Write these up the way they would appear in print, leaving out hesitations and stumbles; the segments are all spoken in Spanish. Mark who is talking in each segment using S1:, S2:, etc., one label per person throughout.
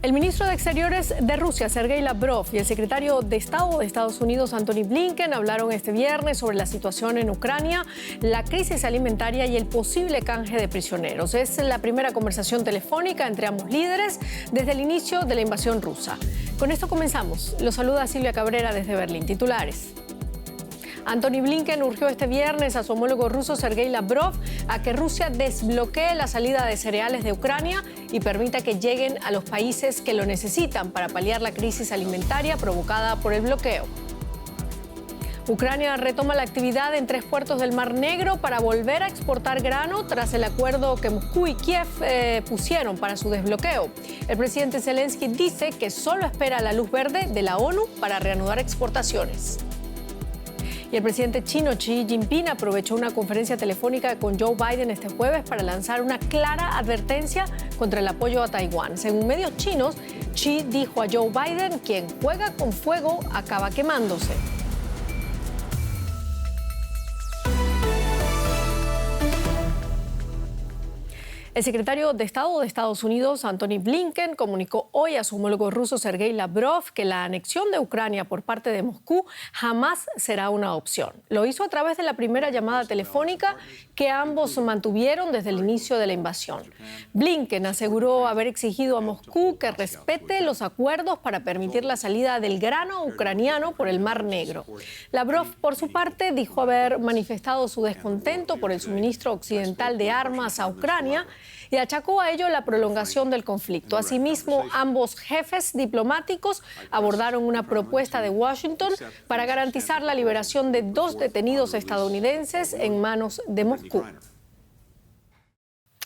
S1: El ministro de Exteriores de Rusia, Sergei Lavrov, y el secretario de Estado de Estados Unidos, Antony Blinken, hablaron este viernes sobre la situación en Ucrania, la crisis alimentaria y el posible canje de prisioneros. Es la primera conversación telefónica entre ambos líderes desde el inicio de la invasión rusa. Con esto comenzamos. Los saluda Silvia Cabrera desde Berlín. Titulares. Antony Blinken urgió este viernes a su homólogo ruso Sergei Lavrov a que Rusia desbloquee la salida de cereales de Ucrania y permita que lleguen a los países que lo necesitan para paliar la crisis alimentaria provocada por el bloqueo. Ucrania retoma la actividad en 3 puertos del Mar Negro para volver a exportar grano tras el acuerdo que Moscú y Kiev pusieron para su desbloqueo. El presidente Zelensky dice que solo espera la luz verde de la ONU para reanudar exportaciones. Y el presidente chino Xi Jinping aprovechó una conferencia telefónica con Joe Biden este jueves para lanzar una clara advertencia contra el apoyo a Taiwán. Según medios chinos, Xi dijo a Joe Biden: quien juega con fuego acaba quemándose. El secretario de Estado de Estados Unidos, Antony Blinken, comunicó hoy a su homólogo ruso Sergei Lavrov que la anexión de Ucrania por parte de Moscú jamás será una opción. Lo hizo a través de la primera llamada telefónica que ambos mantuvieron desde el inicio de la invasión. Blinken aseguró haber exigido a Moscú que respete los acuerdos para permitir la salida del grano ucraniano por el Mar Negro. Lavrov, por su parte, dijo haber manifestado su descontento por el suministro occidental de armas a Ucrania y achacó a ello la prolongación del conflicto. Asimismo, ambos jefes diplomáticos abordaron una propuesta de Washington para garantizar la liberación de 2 detenidos estadounidenses en manos de Moscú.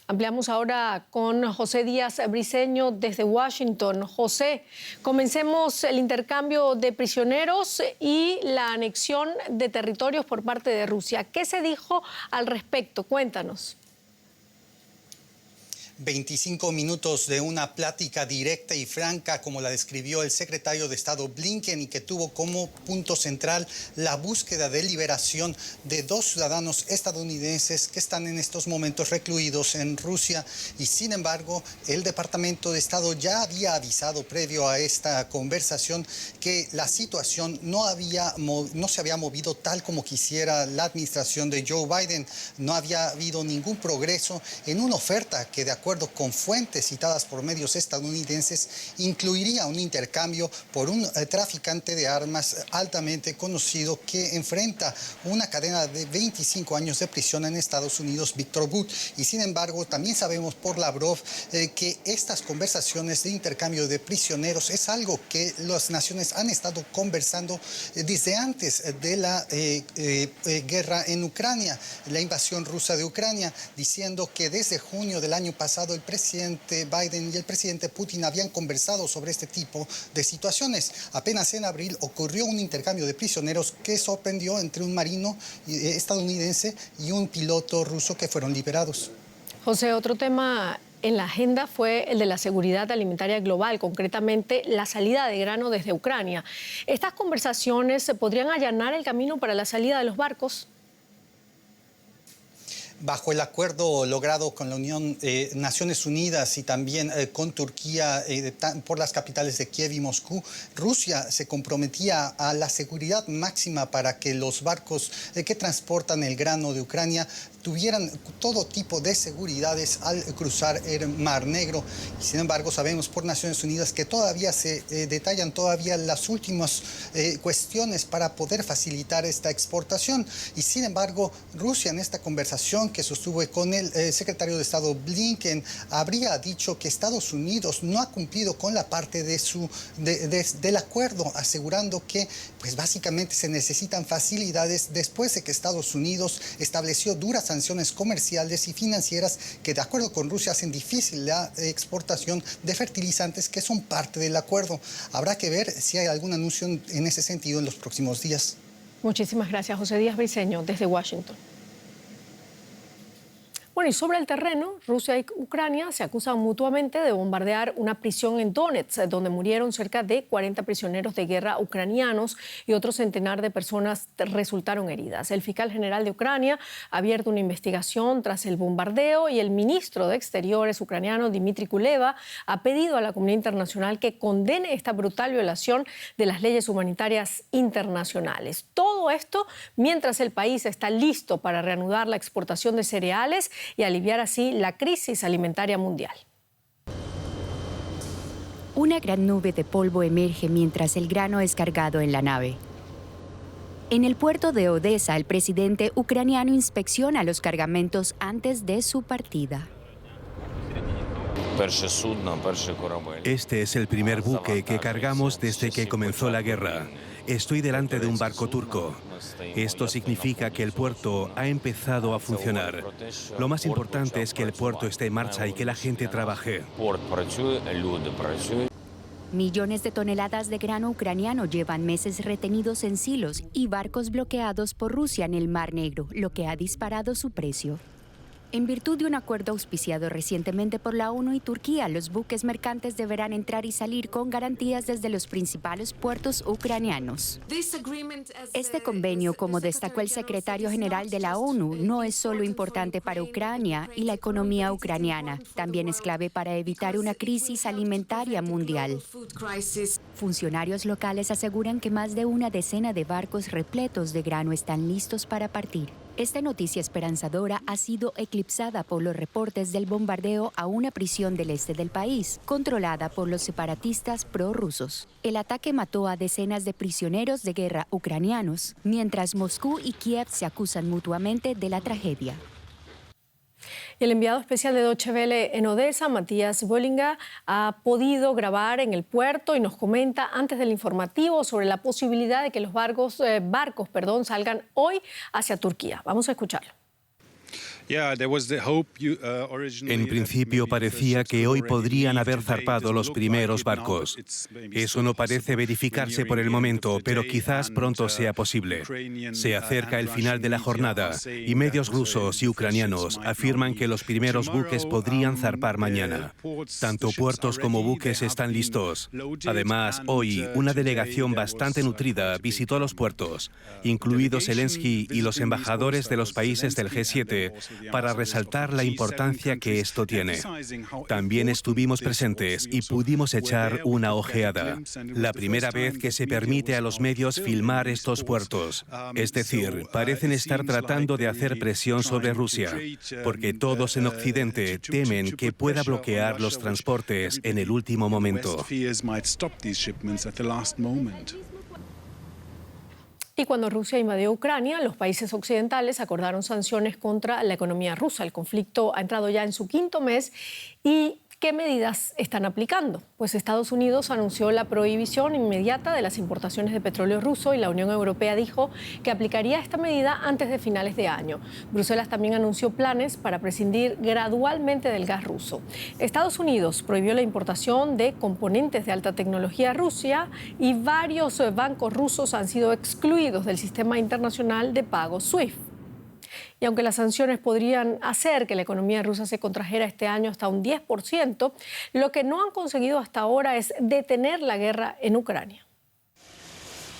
S1: Ampliamos ahora con José Díaz Briceño desde Washington. José, comencemos el intercambio de prisioneros y la anexión de territorios por parte de Rusia. ¿Qué se dijo al respecto? Cuéntanos.
S2: 25 minutos de una plática directa y franca, como la describió el secretario de Estado Blinken, y que tuvo como punto central la búsqueda de liberación de 2 ciudadanos estadounidenses que están en estos momentos recluidos en Rusia. Y sin embargo, el Departamento de Estado ya había avisado previo a esta conversación que la situación no se había movido tal como quisiera la administración de Joe Biden. No había habido ningún progreso en una oferta que, de acuerdo con fuentes citadas por medios estadounidenses, incluiría un intercambio por un traficante de armas altamente conocido que enfrenta una cadena de 25 años de prisión en Estados Unidos, Victor Bout. Y sin embargo, también sabemos por Lavrov que estas conversaciones de intercambio de prisioneros es algo que las naciones han estado conversando desde antes de la guerra en Ucrania, la invasión rusa de Ucrania, diciendo que desde junio del año pasado el presidente Biden y el presidente Putin habían conversado sobre este tipo de situaciones. Apenas en abril ocurrió un intercambio de prisioneros que sorprendió entre un marino estadounidense y un piloto ruso que fueron liberados.
S1: José, otro tema en la agenda fue el de la seguridad alimentaria global, concretamente la salida de grano desde Ucrania. ¿Estas conversaciones se podrían allanar el camino para la salida de los barcos?
S2: Bajo el acuerdo logrado con la Unión Naciones Unidas y también con Turquía por las capitales de Kiev y Moscú, Rusia se comprometía a la seguridad máxima para que los barcos que transportan el grano de Ucrania tuvieran todo tipo de seguridades al cruzar el Mar Negro. Y sin embargo, sabemos por Naciones Unidas que todavía se detallan las últimas cuestiones para poder facilitar esta exportación. Y sin embargo, Rusia, en esta conversación que sostuvo con el secretario de Estado Blinken, habría dicho que Estados Unidos no ha cumplido con la parte del acuerdo, asegurando que pues básicamente se necesitan facilidades después de que Estados Unidos estableció duras sanciones comerciales y financieras que, de acuerdo con Rusia, hacen difícil la exportación de fertilizantes que son parte del acuerdo. Habrá que ver si hay algún anuncio en ese sentido en los próximos días.
S1: Muchísimas gracias, José Díaz Briceño, desde Washington. Bueno, y sobre el terreno, Rusia y Ucrania se acusan mutuamente de bombardear una prisión en Donetsk, donde murieron cerca de 40 prisioneros de guerra ucranianos y otro centenar de personas resultaron heridas. El fiscal general de Ucrania ha abierto una investigación tras el bombardeo y el ministro de Exteriores ucraniano, Dmitry Kuleba, ha pedido a la comunidad internacional que condene esta brutal violación de las leyes humanitarias internacionales. Todo esto mientras el país está listo para reanudar la exportación de cereales y aliviar así la crisis alimentaria mundial.
S3: Una gran nube de polvo emerge mientras el grano es cargado en la nave. En el puerto de Odesa, el presidente ucraniano inspecciona los cargamentos antes de su partida.
S4: Este es el primer buque que cargamos desde que comenzó la guerra. Estoy delante de un barco turco. Esto significa que el puerto ha empezado a funcionar. Lo más importante es que el puerto esté en marcha y que la gente trabaje.
S3: Millones de toneladas de grano ucraniano llevan meses retenidos en silos y barcos bloqueados por Rusia en el Mar Negro, lo que ha disparado su precio. En virtud de un acuerdo auspiciado recientemente por la ONU y Turquía, los buques mercantes deberán entrar y salir con garantías desde los principales puertos ucranianos. Este convenio, como destacó el secretario general de la ONU, no es solo importante para Ucrania y la economía ucraniana, también es clave para evitar una crisis alimentaria mundial. Funcionarios locales aseguran que más de una decena de barcos repletos de grano están listos para partir. Esta noticia esperanzadora ha sido eclipsada por los reportes del bombardeo a una prisión del este del país, controlada por los separatistas prorrusos. El ataque mató a decenas de prisioneros de guerra ucranianos, mientras Moscú y Kiev se acusan mutuamente de la tragedia.
S1: Y el enviado especial de Deutsche Welle en Odesa, Matías Bollinger, ha podido grabar en el puerto y nos comenta antes del informativo sobre la posibilidad de que los barcos salgan hoy hacia Turquía. Vamos a escucharlo.
S4: En principio parecía que hoy podrían haber zarpado los primeros barcos. Eso no parece verificarse por el momento, pero quizás pronto sea posible. Se acerca el final de la jornada y medios rusos y ucranianos afirman que los primeros buques podrían zarpar mañana. Tanto puertos como buques están listos. Además, hoy una delegación bastante nutrida visitó los puertos, incluidos Zelensky y los embajadores de los países del G7, para resaltar la importancia que esto tiene. También estuvimos presentes y pudimos echar una ojeada. La primera vez que se permite a los medios filmar estos puertos. Es decir, parecen estar tratando de hacer presión sobre Rusia, porque todos en Occidente temen que pueda bloquear los transportes en el último momento.
S1: Y cuando Rusia invadió Ucrania, los países occidentales acordaron sanciones contra la economía rusa. El conflicto ha entrado ya en su quinto mes y ¿qué medidas están aplicando? Pues Estados Unidos anunció la prohibición inmediata de las importaciones de petróleo ruso y la Unión Europea dijo que aplicaría esta medida antes de finales de año. Bruselas también anunció planes para prescindir gradualmente del gas ruso. Estados Unidos prohibió la importación de componentes de alta tecnología a Rusia y varios bancos rusos han sido excluidos del sistema internacional de pagos SWIFT. Y aunque las sanciones podrían hacer que la economía rusa se contrajera este año hasta un 10%, lo que no han conseguido hasta ahora es detener la guerra en Ucrania.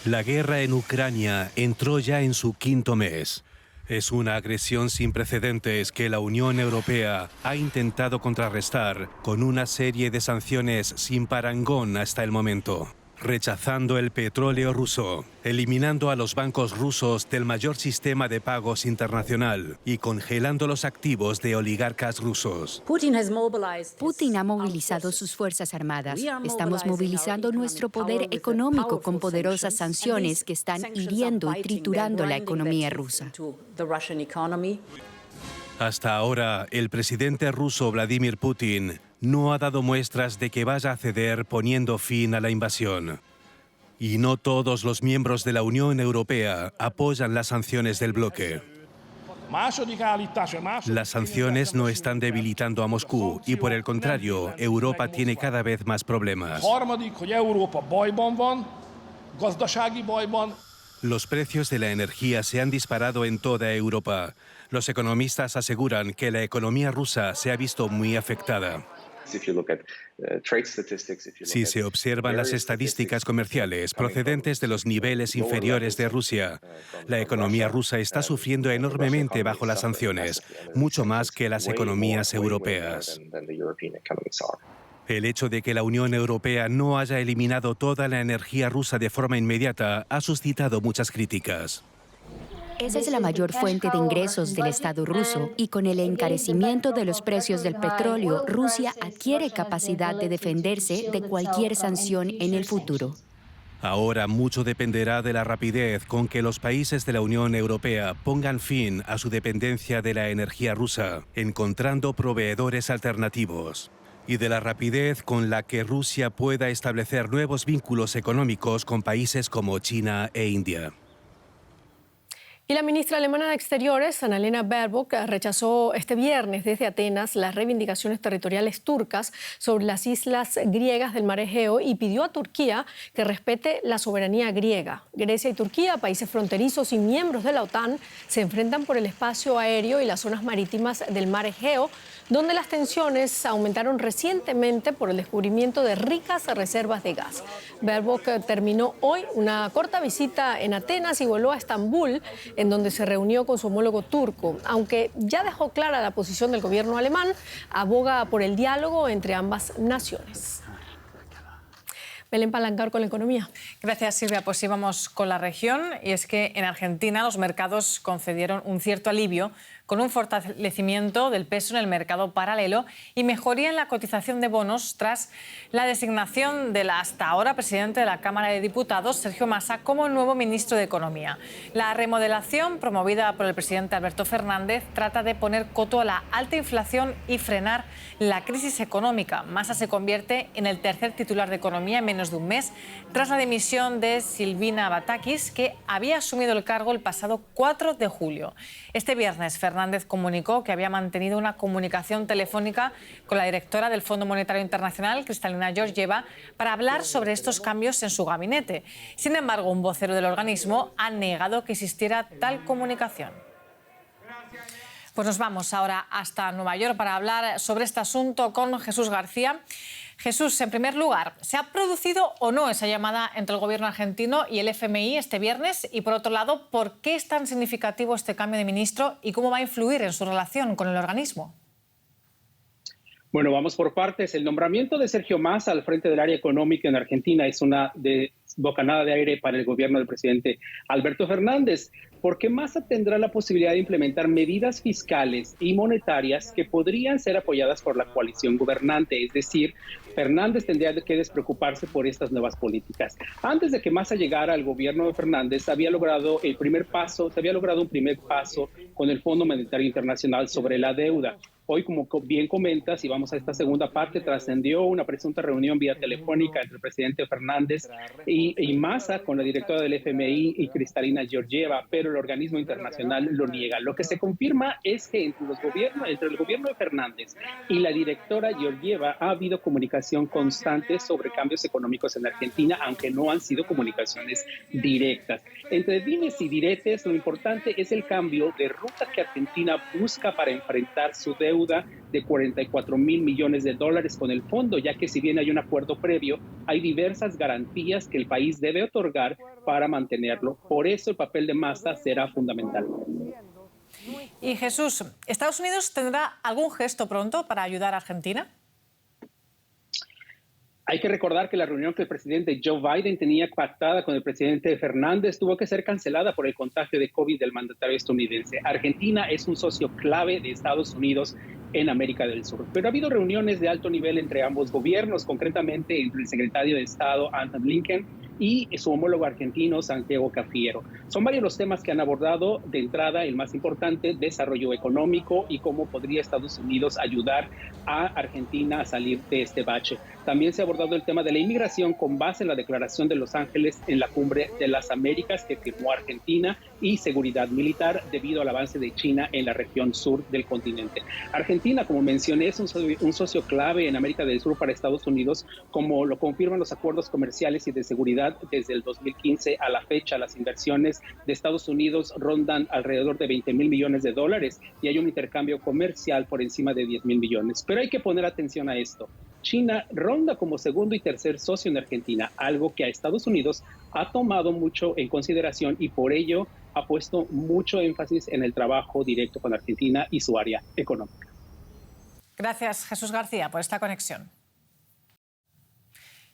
S4: La guerra en Ucrania entró ya en su quinto mes. Es una agresión sin precedentes que la Unión Europea ha intentado contrarrestar con una serie de sanciones sin parangón hasta el momento. Rechazando el petróleo ruso, eliminando a los bancos rusos del mayor sistema de pagos internacional y congelando los activos de oligarcas rusos.
S3: Putin ha movilizado sus fuerzas armadas. Estamos movilizando nuestro poder económico con poderosas sanciones que están hiriendo y triturando la economía rusa.
S4: Hasta ahora, el presidente ruso Vladimir Putin no ha dado muestras de que vaya a ceder poniendo fin a la invasión. Y no todos los miembros de la Unión Europea apoyan las sanciones del bloque. Las sanciones no están debilitando a Moscú y, por el contrario, Europa tiene cada vez más problemas. Los precios de la energía se han disparado en toda Europa. Los economistas aseguran que la economía rusa se ha visto muy afectada. Si se observan las estadísticas comerciales procedentes de los niveles inferiores de Rusia, la economía rusa está sufriendo enormemente bajo las sanciones, mucho más que las economías europeas. El hecho de que la Unión Europea no haya eliminado toda la energía rusa de forma inmediata ha suscitado muchas críticas.
S3: Esa es la mayor fuente de ingresos del Estado ruso y con el encarecimiento de los precios del petróleo, Rusia adquiere capacidad de defenderse de cualquier sanción en el futuro.
S4: Ahora mucho dependerá de la rapidez con que los países de la Unión Europea pongan fin a su dependencia de la energía rusa, encontrando proveedores alternativos, y de la rapidez con la que Rusia pueda establecer nuevos vínculos económicos con países como China e India.
S1: Y la ministra alemana de Exteriores, Annalena Baerbock, rechazó este viernes desde Atenas las reivindicaciones territoriales turcas sobre las islas griegas del mar Egeo y pidió a Turquía que respete la soberanía griega. Grecia y Turquía, países fronterizos y miembros de la OTAN, se enfrentan por el espacio aéreo y las zonas marítimas del mar Egeo, donde las tensiones aumentaron recientemente por el descubrimiento de ricas reservas de gas. Baerbock terminó hoy una corta visita en Atenas y voló a Estambul, en donde se reunió con su homólogo turco. Aunque ya dejó clara la posición del gobierno alemán, aboga por el diálogo entre ambas naciones. Belén Palancar con la economía.
S5: Gracias, Silvia. Pues sí, vamos con la región. Y es que en Argentina los mercados concedieron un cierto alivio con un fortalecimiento del peso en el mercado paralelo y mejoría en la cotización de bonos tras la designación del hasta ahora presidente de la Cámara de Diputados, Sergio Massa, como nuevo ministro de Economía. La remodelación promovida por el presidente Alberto Fernández trata de poner coto a la alta inflación y frenar la crisis económica. Massa se convierte en el tercer titular de Economía en menos de un mes, tras la dimisión de Silvina Batakis, que había asumido el cargo el pasado 4 de julio. Este viernes, Fernández comunicó que había mantenido una comunicación telefónica con la directora del Fondo Monetario Internacional, Kristalina Georgieva, para hablar sobre estos cambios en su gabinete. Sin embargo, un vocero del organismo ha negado que existiera tal comunicación. Pues nos vamos ahora hasta Nueva York para hablar sobre este asunto con Jesús García. Jesús, en primer lugar, ¿se ha producido o no esa llamada entre el gobierno argentino y el FMI este viernes? Y por otro lado, ¿por qué es tan significativo este cambio de ministro y cómo va a influir en su relación con el organismo?
S6: Bueno, vamos por partes. El nombramiento de Sergio Massa al frente del área económica en Argentina es una bocanada de aire para el gobierno del presidente Alberto Fernández, porque Massa tendrá la posibilidad de implementar medidas fiscales y monetarias que podrían ser apoyadas por la coalición gobernante. Es decir, Fernández tendría que despreocuparse por estas nuevas políticas. Antes de que Massa llegara al gobierno de Fernández, se había logrado un primer paso con el Fondo Monetario Internacional sobre la deuda. Hoy, como bien comentas, y vamos a esta segunda parte, trascendió una presunta reunión vía telefónica entre el presidente Fernández y Massa con la directora del FMI y Kristalina Georgieva, pero el organismo internacional lo niega. Lo que se confirma es que entre el gobierno de Fernández y la directora Georgieva ha habido comunicación constante sobre cambios económicos en Argentina, aunque no han sido comunicaciones directas. Entre dimes y diretes, lo importante es el cambio de ruta que Argentina busca para enfrentar su deuda de 44.000 millones de dólares con el fondo, ya que si bien hay un acuerdo previo, hay diversas garantías que el país debe otorgar para mantenerlo. Por eso el papel de Massa será fundamental.
S5: Y Jesús, ¿Estados Unidos tendrá algún gesto pronto para ayudar a Argentina?
S6: Hay que recordar que la reunión que el presidente Joe Biden tenía pactada con el presidente Fernández tuvo que ser cancelada por el contagio de COVID del mandatario estadounidense. Argentina es un socio clave de Estados Unidos en América del Sur. Pero ha habido reuniones de alto nivel entre ambos gobiernos, concretamente entre el secretario de Estado Antony Blinken y su homólogo argentino Santiago Cafiero. Son varios los temas que han abordado. De entrada, el más importante, desarrollo económico y cómo podría Estados Unidos ayudar a Argentina a salir de este bache. También se ha abordado el tema de la inmigración con base en la Declaración de Los Ángeles en la Cumbre de las Américas que firmó Argentina y seguridad militar debido al avance de China en la región sur del continente. Argentina, como mencioné, es un socio clave en América del Sur para Estados Unidos, como lo confirman los acuerdos comerciales y de seguridad desde el 2015 a la fecha. Las inversiones de Estados Unidos rondan alrededor de $20 mil millones y hay un intercambio comercial por encima de 10 mil millones. Pero hay que poner atención a esto. China ronda como segundo y tercer socio en Argentina, algo que a Estados Unidos ha tomado mucho en consideración y por ello ha puesto mucho énfasis en el trabajo directo con Argentina y su área económica.
S5: Gracias, Jesús García, por esta conexión.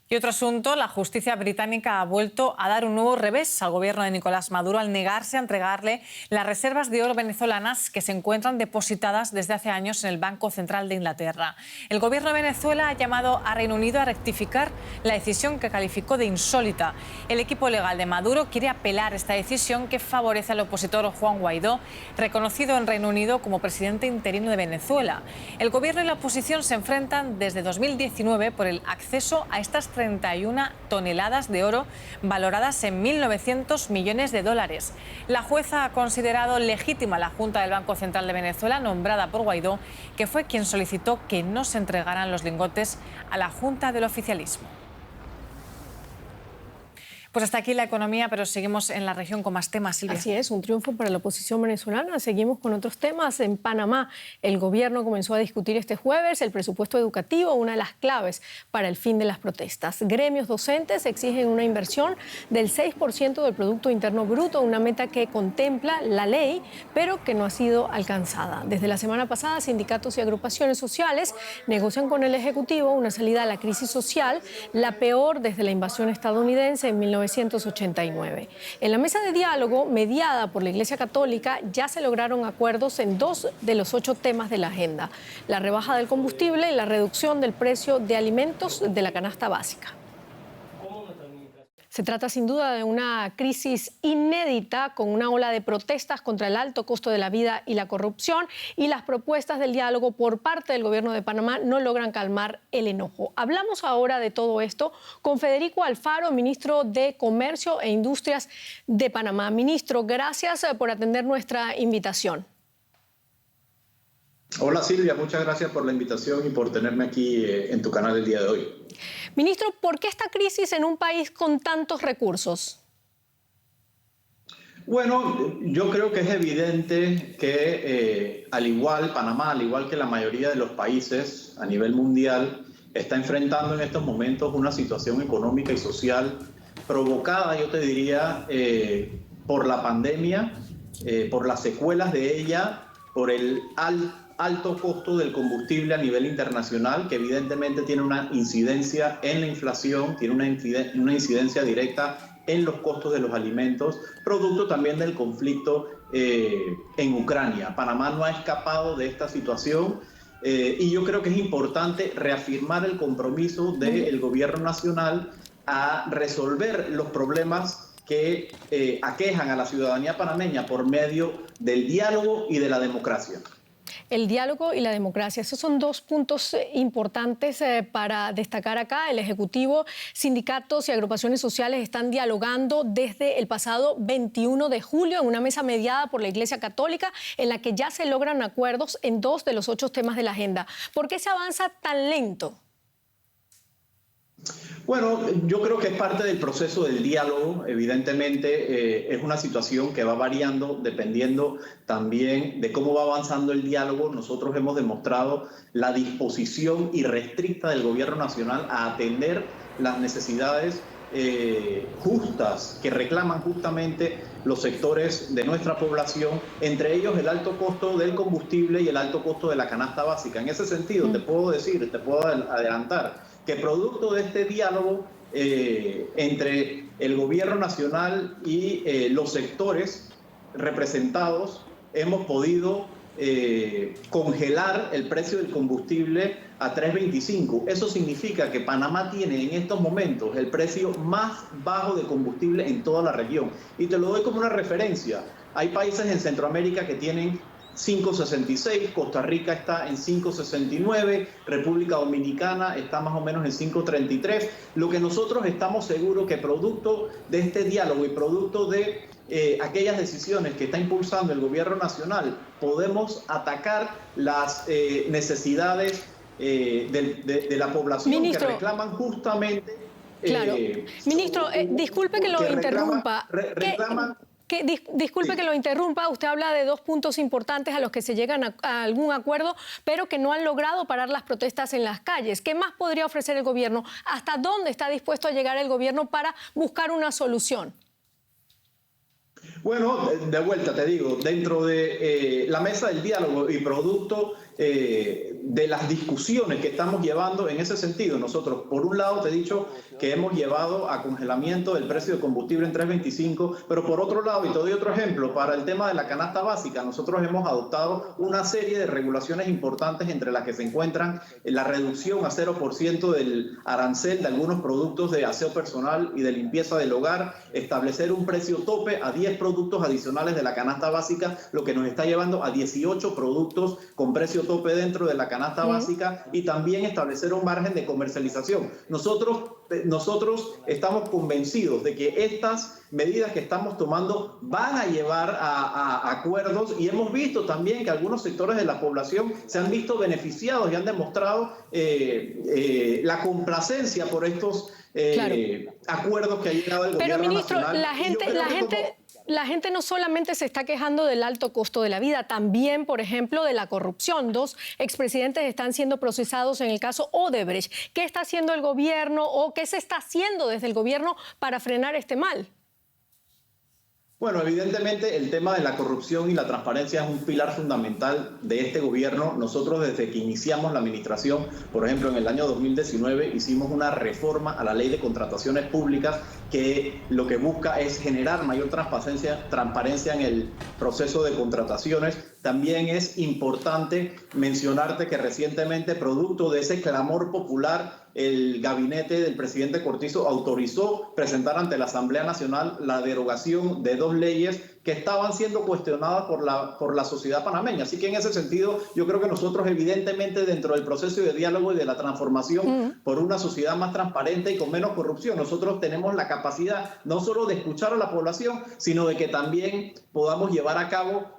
S5: Y otro asunto, la justicia británica ha vuelto a dar un nuevo revés al gobierno de Nicolás Maduro al negarse a entregarle las reservas de oro venezolanas que se encuentran depositadas desde hace años en el Banco Central de Inglaterra. El gobierno de Venezuela ha llamado a Reino Unido a rectificar la decisión que calificó de insólita. El equipo legal de Maduro quiere apelar esta decisión que favorece al opositor Juan Guaidó, reconocido en Reino Unido como presidente interino de Venezuela. El gobierno y la oposición se enfrentan desde 2019 por el acceso a estas 31 toneladas de oro valoradas en 1.900 millones de dólares. La jueza ha considerado legítima la Junta del Banco Central de Venezuela, nombrada por Guaidó, que fue quien solicitó que no se entregaran los lingotes a la Junta del oficialismo. Pues hasta aquí la economía, pero seguimos en la región con más temas, Silvia.
S1: Así es, un triunfo para la oposición venezolana. Seguimos con otros temas. En Panamá, el gobierno comenzó a discutir este jueves el presupuesto educativo, una de las claves para el fin de las protestas. Gremios docentes exigen una inversión del 6% del Producto Interno Bruto, una meta que contempla la ley, pero que no ha sido alcanzada. Desde la semana pasada, sindicatos y agrupaciones sociales negocian con el Ejecutivo una salida a la crisis social, la peor desde la invasión estadounidense en 1989. En la mesa de diálogo, mediada por la Iglesia Católica, ya se lograron acuerdos en 2 de los 8 temas de la agenda: la rebaja del combustible y la reducción del precio de alimentos de la canasta básica. Se trata sin duda de una crisis inédita, con una ola de protestas contra el alto costo de la vida y la corrupción, y las propuestas del diálogo por parte del gobierno de Panamá no logran calmar el enojo. Hablamos ahora de todo esto con Federico Alfaro, ministro de Comercio e Industrias de Panamá. Ministro, gracias por atender nuestra invitación.
S7: Hola Silvia, muchas gracias por la invitación y por tenerme aquí en tu canal el día de hoy.
S1: Ministro, ¿por qué esta crisis en un país con tantos recursos?
S7: Bueno, yo creo que es evidente que Panamá, al igual que la mayoría de los países a nivel mundial, está enfrentando en estos momentos una situación económica y social provocada, yo te diría, por la pandemia, por las secuelas de ella, por el alto costo del combustible a nivel internacional, que evidentemente tiene una incidencia en la inflación, tiene una incidencia directa en los costos de los alimentos, producto también del conflicto en Ucrania. Panamá no ha escapado de esta situación y yo creo que es importante reafirmar el compromiso del gobierno nacional a resolver los problemas que aquejan a la ciudadanía panameña por medio del diálogo y de la democracia.
S1: El diálogo y la democracia, esos son 2 puntos importantes para destacar acá. El Ejecutivo, sindicatos y agrupaciones sociales están dialogando desde el pasado 21 de julio en una mesa mediada por la Iglesia Católica, en la que ya se logran acuerdos en 2 de los 8 temas de la agenda. ¿Por qué se avanza tan lento?
S7: Bueno, yo creo que es parte del proceso del diálogo. Evidentemente es una situación que va variando dependiendo también de cómo va avanzando el diálogo. Nosotros hemos demostrado la disposición irrestricta del gobierno nacional a atender las necesidades justas que reclaman justamente los sectores de nuestra población, entre ellos el alto costo del combustible y el alto costo de la canasta básica. En ese sentido, te puedo adelantar que producto de este diálogo entre el gobierno nacional y los sectores representados, hemos podido congelar el precio del combustible a $3.25. Eso significa que Panamá tiene en estos momentos el precio más bajo de combustible en toda la región. Y te lo doy como una referencia. Hay países en Centroamérica que tienen 5.66, Costa Rica está en 5.69, República Dominicana está más o menos en 5.33. Lo que nosotros estamos seguros que producto de este diálogo y producto de aquellas decisiones que está impulsando el gobierno nacional, podemos atacar las necesidades de la población,
S1: ministro,
S7: que reclaman justamente...
S1: Claro. Ministro, disculpe que lo interrumpa. Disculpe
S7: Sí.
S1: que lo interrumpa. Usted habla de dos puntos importantes a los que se llegan a algún acuerdo, pero que no han logrado parar las protestas en las calles. ¿Qué más podría ofrecer el gobierno? ¿Hasta dónde está dispuesto a llegar el gobierno para buscar una solución?
S7: Bueno, de vuelta te digo, dentro de la mesa del diálogo y producto de las discusiones que estamos llevando en ese sentido, nosotros por un lado te he dicho que hemos llevado a congelamiento del precio de combustible en 3.25, pero por otro lado, y te doy otro ejemplo, para el tema de la canasta básica, nosotros hemos adoptado una serie de regulaciones importantes, entre las que se encuentran la reducción a 0% del arancel de algunos productos de aseo personal y de limpieza del hogar, establecer un precio tope a 10 productos adicionales de la canasta básica, lo que nos está llevando a 18 productos con precio tope dentro de la canasta básica, y también establecer un margen de comercialización. Nosotros estamos convencidos de que estas medidas que estamos tomando van a llevar a acuerdos, y hemos visto también que algunos sectores de la población se han visto beneficiados y han demostrado la complacencia por estos acuerdos que ha llegado el gobierno nacional.
S1: Pero, ministro, la gente no solamente se está quejando del alto costo de la vida, también, por ejemplo, de la corrupción. 2 expresidentes están siendo procesados en el caso Odebrecht. ¿Qué está haciendo el gobierno o qué se está haciendo desde el gobierno para frenar este mal?
S7: Bueno, evidentemente el tema de la corrupción y la transparencia es un pilar fundamental de este gobierno. Nosotros desde que iniciamos la administración, por ejemplo, en el año 2019, hicimos una reforma a la ley de contrataciones públicas que lo que busca es generar mayor transparencia en el proceso de contrataciones. También es importante mencionarte que recientemente, producto de ese clamor popular, el gabinete del presidente Cortizo autorizó presentar ante la Asamblea Nacional la derogación de 2 leyes que estaban siendo cuestionadas por la sociedad panameña. Así que en ese sentido, yo creo que nosotros evidentemente dentro del proceso de diálogo y de la transformación por una sociedad más transparente y con menos corrupción, nosotros tenemos la capacidad no solo de escuchar a la población, sino de que también podamos llevar a cabo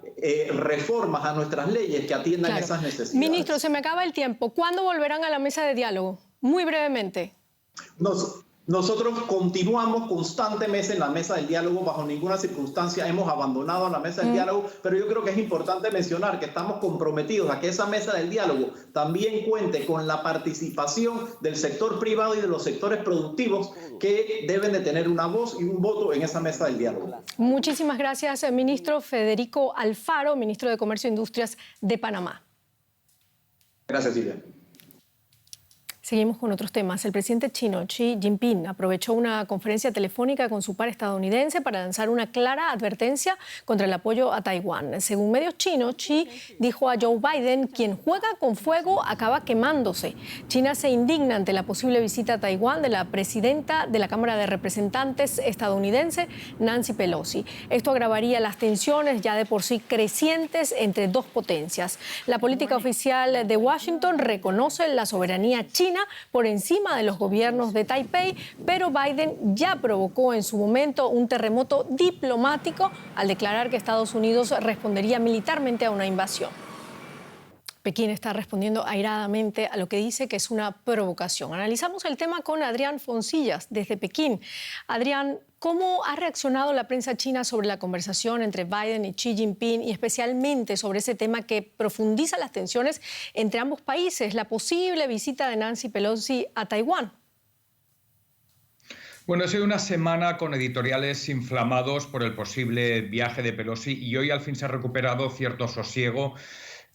S7: reformas a nuestras leyes que atiendan esas necesidades.
S1: Ministro, se me acaba el tiempo. ¿Cuándo volverán a la mesa de diálogo? Muy brevemente.
S7: Nosotros continuamos constantemente en la mesa del diálogo, bajo ninguna circunstancia hemos abandonado la mesa del diálogo, pero yo creo que es importante mencionar que estamos comprometidos a que esa mesa del diálogo también cuente con la participación del sector privado y de los sectores productivos, que deben de tener una voz y un voto en esa mesa del diálogo.
S1: Muchísimas gracias, ministro Federico Alfaro, ministro de Comercio e Industrias de Panamá.
S7: Gracias, Silvia.
S1: Seguimos con otros temas. El presidente chino Xi Jinping aprovechó una conferencia telefónica con su par estadounidense para lanzar una clara advertencia contra el apoyo a Taiwán. Según medios chinos, Xi dijo a Joe Biden: quien juega con fuego acaba quemándose. China se indigna ante la posible visita a Taiwán de la presidenta de la Cámara de Representantes estadounidense, Nancy Pelosi. Esto agravaría las tensiones ya de por sí crecientes entre 2 potencias. La política oficial de Washington reconoce la soberanía china por encima de los gobiernos de Taipei, pero Biden ya provocó en su momento un terremoto diplomático al declarar que Estados Unidos respondería militarmente a una invasión. Pekín está respondiendo airadamente a lo que dice que es una provocación. Analizamos el tema con Adrián Foncillas desde Pekín. Adrián, ¿cómo ha reaccionado la prensa china sobre la conversación entre Biden y Xi Jinping, y especialmente sobre ese tema que profundiza las tensiones entre ambos países, la posible visita de Nancy Pelosi a Taiwán?
S8: Bueno, ha sido una semana con editoriales inflamados por el posible viaje de Pelosi, y hoy al fin se ha recuperado cierto sosiego.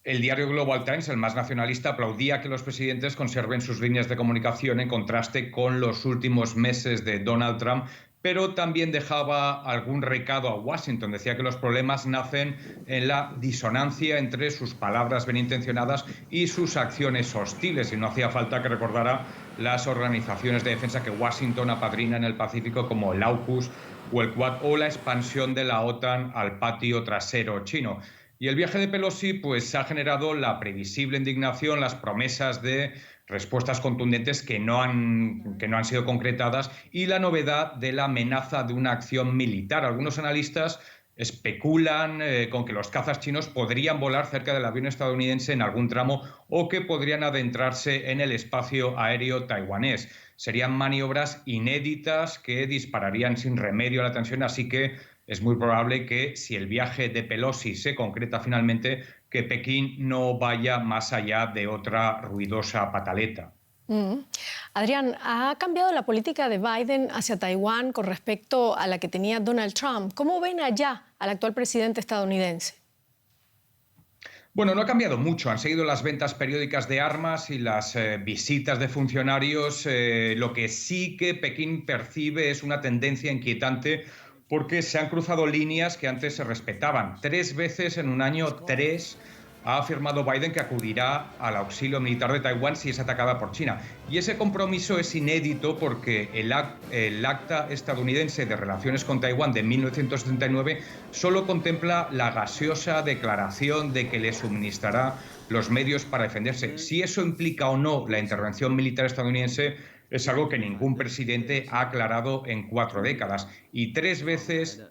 S8: El diario Global Times, el más nacionalista, aplaudía que los presidentes conserven sus líneas de comunicación en contraste con los últimos meses de Donald Trump, pero también dejaba algún recado a Washington. Decía que los problemas nacen en la disonancia entre sus palabras benintencionadas y sus acciones hostiles, y no hacía falta que recordara las organizaciones de defensa que Washington apadrina en el Pacífico, como el AUKUS o el Quad, o la expansión de la OTAN al patio trasero chino. Y el viaje de Pelosi pues, ha generado la previsible indignación, las promesas de respuestas contundentes que no han sido concretadas y la novedad de la amenaza de una acción militar. Algunos analistas especulan con que los cazas chinos podrían volar cerca del avión estadounidense en algún tramo o que podrían adentrarse en el espacio aéreo taiwanés. Serían maniobras inéditas que dispararían sin remedio la tensión, así que es muy probable que si el viaje de Pelosi se concreta finalmente, que Pekín no vaya más allá de otra ruidosa pataleta.
S1: Adrián, ¿ha cambiado la política de Biden hacia Taiwán con respecto a la que tenía Donald Trump? ¿Cómo ven allá al actual presidente estadounidense?
S8: Bueno, no ha cambiado mucho. Han seguido las ventas periódicas de armas y las visitas de funcionarios. Lo que sí que Pekín percibe es una tendencia inquietante porque se han cruzado líneas que antes se respetaban. 3 veces en un año, 3, ha afirmado Biden que acudirá al auxilio militar de Taiwán si es atacada por China. Y ese compromiso es inédito porque el Acta estadounidense de Relaciones con Taiwán de 1979 solo contempla la gaseosa declaración de que le suministrará los medios para defenderse. Si eso implica o no la intervención militar estadounidense es algo que ningún presidente ha aclarado en 4 décadas. Y 3 veces,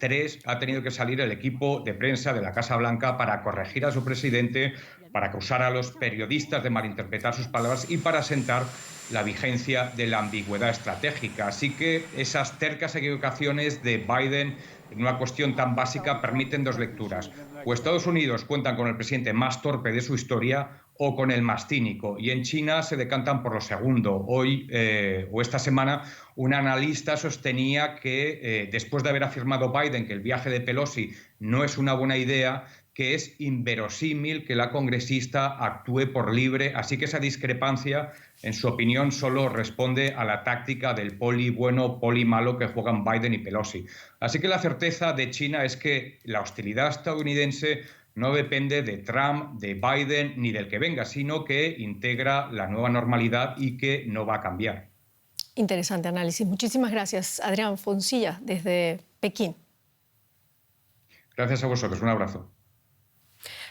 S8: ha tenido que salir el equipo de prensa de la Casa Blanca para corregir a su presidente, para acusar a los periodistas de malinterpretar sus palabras y para asentar la vigencia de la ambigüedad estratégica. Así que esas tercas equivocaciones de Biden en una cuestión tan básica permiten 2 lecturas. O Estados Unidos cuentan con el presidente más torpe de su historia o con el más cínico. Y en China se decantan por lo segundo. Hoy o esta semana un analista sostenía que después de haber afirmado Biden que el viaje de Pelosi no es una buena idea, que es inverosímil que la congresista actúe por libre. Así que esa discrepancia, en su opinión, solo responde a la táctica del poli bueno, poli malo que juegan Biden y Pelosi. Así que la certeza de China es que la hostilidad estadounidense no depende de Trump, de Biden ni del que venga, sino que integra la nueva normalidad y que no va a cambiar.
S1: Interesante análisis. Muchísimas gracias, Adrián Foncilla, desde Pekín.
S8: Gracias a vosotros. Un abrazo.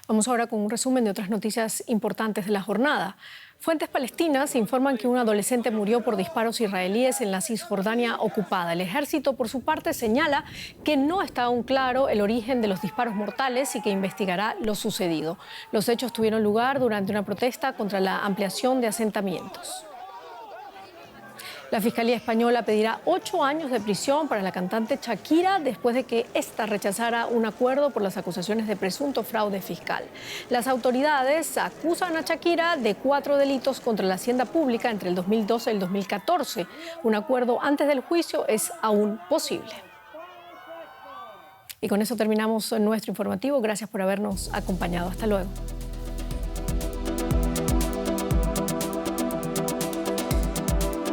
S1: Vamos ahora con un resumen de otras noticias importantes de la jornada. Fuentes palestinas informan que un adolescente murió por disparos israelíes en la Cisjordania ocupada. El ejército, por su parte, señala que no está aún claro el origen de los disparos mortales y que investigará lo sucedido. Los hechos tuvieron lugar durante una protesta contra la ampliación de asentamientos. La Fiscalía Española pedirá 8 años de prisión para la cantante Shakira después de que ésta rechazara un acuerdo por las acusaciones de presunto fraude fiscal. Las autoridades acusan a Shakira de 4 delitos contra la hacienda pública entre el 2012 y el 2014. Un acuerdo antes del juicio es aún posible. Y con eso terminamos nuestro informativo. Gracias por habernos acompañado. Hasta luego.